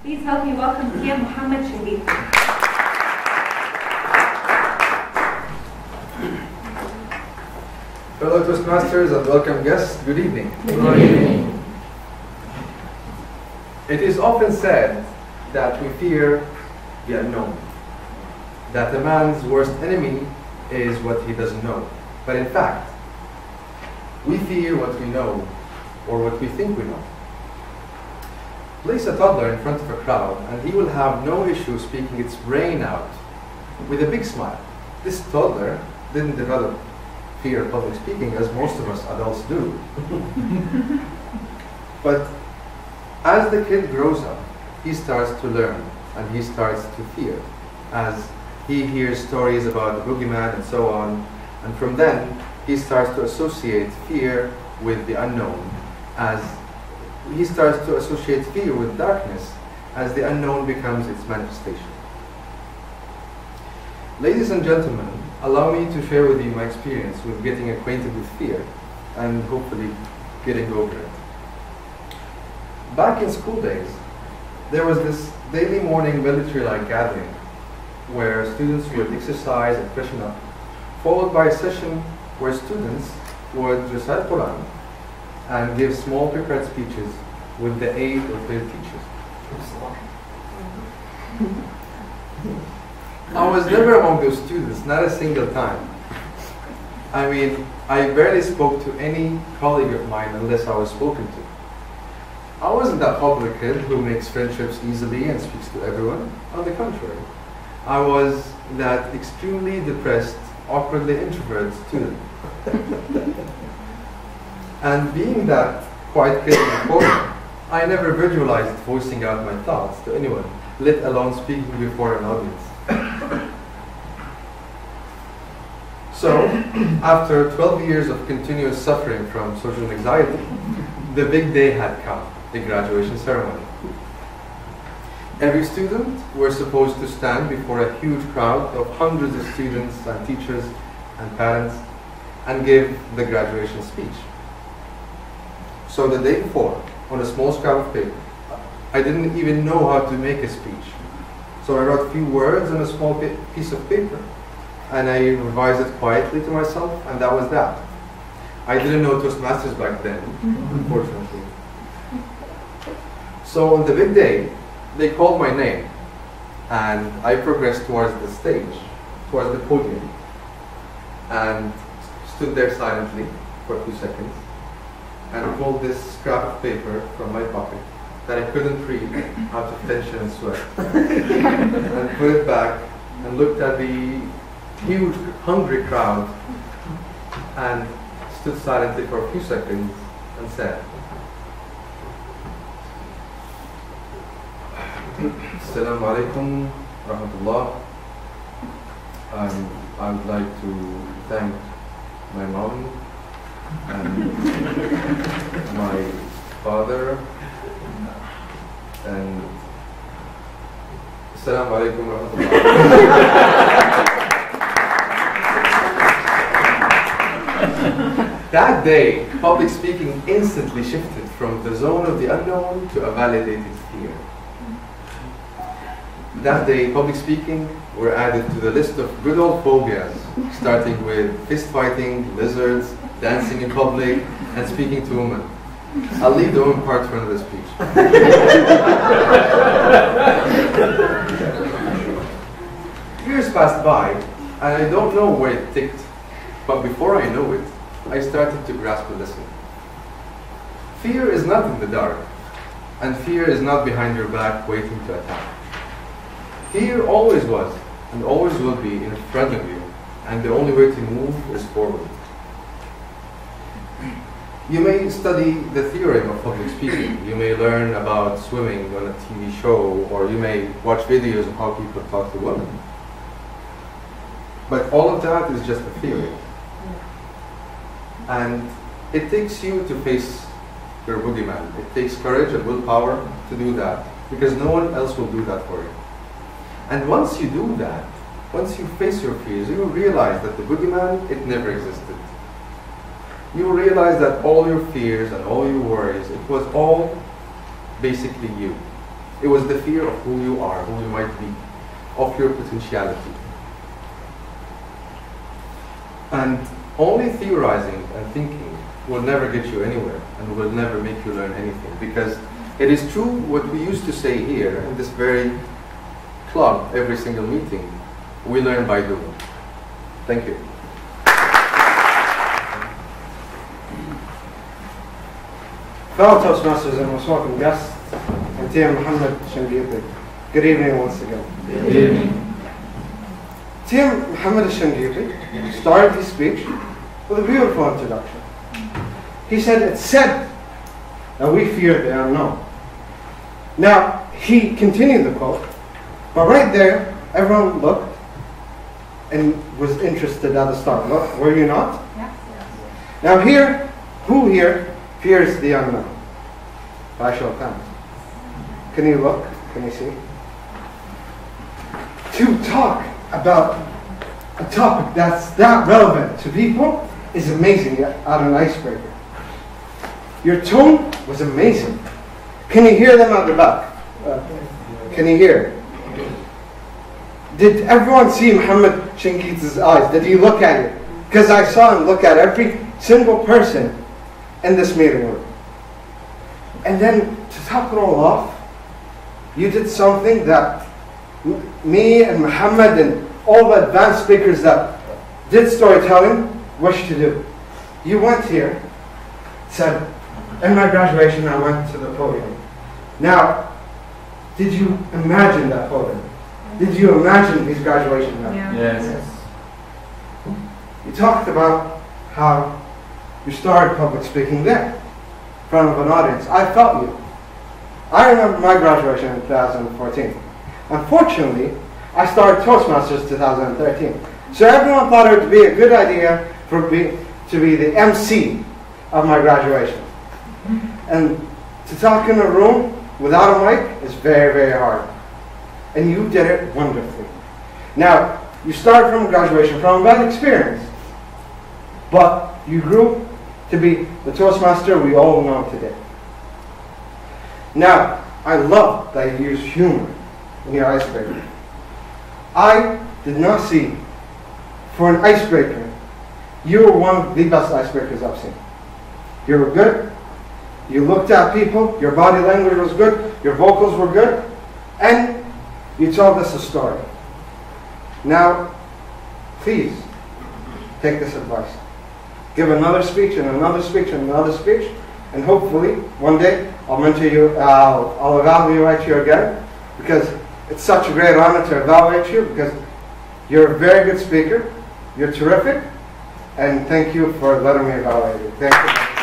Please help me welcome TM Mohammed Shingiti. Fellow Toastmasters and welcome guests, good evening. Good evening. It is often said that we fear the unknown, that a man's worst enemy is what he doesn't know. But in fact, we fear what we know or what we think we know. Place a toddler in front of a crowd and he will have no issue speaking its brain out with a big smile. This toddler didn't develop fear of public speaking as most of us adults do. But as the kid grows up, he starts to learn and he starts to fear as he hears stories about the boogeyman and so on. And from then, he starts to associate fear with the unknown, as he starts to associate fear with darkness as the unknown becomes its manifestation. Ladies and gentlemen, allow me to share with you my experience with getting acquainted with fear and hopefully getting over it. Back in school days, there was this daily morning military-like gathering where students would exercise and freshen up, followed by a session where students would recite Quran and give small prepared speeches with the aid of their teachers. I was never among those students, not a single time. I mean, I barely spoke to any colleague of mine unless I was spoken to. I wasn't that popular kid who makes friendships easily and speaks to everyone. On the contrary, I was that extremely depressed, awkwardly introverted student. And being that quiet kid in the corner, I never visualized voicing out my thoughts to anyone, let alone speaking before an audience. So, after 12 years of continuous suffering from social anxiety, the big day had come, the graduation ceremony. Every student were supposed to stand before a huge crowd of hundreds of students and teachers and parents and give the graduation speech. So the day before, on a small scrap of paper, I didn't even know how to make a speech. So I wrote a few words on a small piece of paper and I revised it quietly to myself, and that was that. I didn't know Toastmasters back then, unfortunately. So on the big day, they called my name and I progressed towards the stage, towards the podium, and stood there silently for a few seconds and pulled this scrap of paper from my pocket that I couldn't read out of tension and sweat and put it back and looked at the huge hungry crowd and stood silently for a few seconds and said, Assalamu alaikum rahmatullah. I would like to thank my mom and my father and Assalamu alaikum rahmatullah. That day, public speaking instantly shifted from the zone of the unknown to a validated fear. That day, public speaking were added to the list of good old phobias, starting with fist fighting, lizards, dancing in public, and speaking to women. I'll leave the women part for another speech. Years passed by, and I don't know where it ticked, but before I know it, I started to grasp a lesson. Fear is not in the dark, and fear is not behind your back waiting to attack. Fear always was, and always will be in front of you, and the only way to move is forward. You may study the theorem of public speaking, you may learn about swimming on a TV show, or you may watch videos of how people talk to women. But all of that is just a theory. And it takes you to face your boogeyman. It takes courage and willpower to do that, because no one else will do that for you. And once you do that, once you face your fears, you will realize that the boogeyman, it never existed. You will realize that all your fears and all your worries, it was all basically you. It was the fear of who you are, who you might be, of your potentiality. And only theorizing and thinking will never get you anywhere and will never make you learn anything, because it is true what we used to say here in this very club, every single meeting, we learn by doing. Thank you. Fellow Toastmasters and most welcome guests, and TM Mohammed Shingiti. Good evening once again. Good evening. TM Mohammed Shingiti started his speech with a beautiful introduction. He said, "It's said that we fear the unknown." Now, he continued the quote, but right there, everyone looked and was interested at the start. Look, were you not? Yes. Now here, who here fears the unknown? By show of hands. Can you look? Can you see? To talk about a topic that's that relevant to people is amazing at an icebreaker. Your tone was amazing. Can you hear them at the back? Can you hear? Did everyone see Mohammed Shingiti's eyes? Did he look at it? Because I saw him look at every single person in this meeting room. And then to top it all off, you did something that me and Mohammed and all the advanced speakers that did storytelling wish to do. You went here, said, in my graduation I went to the podium. Now, did you imagine that podium? Did you imagine his graduation now? Yeah. Yes. You talked about how you started public speaking there, in front of an audience. I felt you. I remember my graduation in 2014. Unfortunately, I started Toastmasters 2013. So everyone thought it would be a good idea for me to be the MC of my graduation. And to talk in a room without a mic is very, very hard. And you did it wonderfully. Now, you started from graduation from a bad experience, but you grew to be the Toastmaster we all know today. Now, I love that you use humor in your icebreaker. I did not see, for an icebreaker, you were one of the best icebreakers I've seen. You were good, you looked at people, your body language was good, your vocals were good, and you told us a story. Now, please, take this advice. Give another speech and another speech and another speech, and hopefully, one day, I'll mentor you, I'll evaluate you again, because it's such a great honor to evaluate you, because you're a very good speaker, you're terrific, and thank you for letting me evaluate you. Thank you.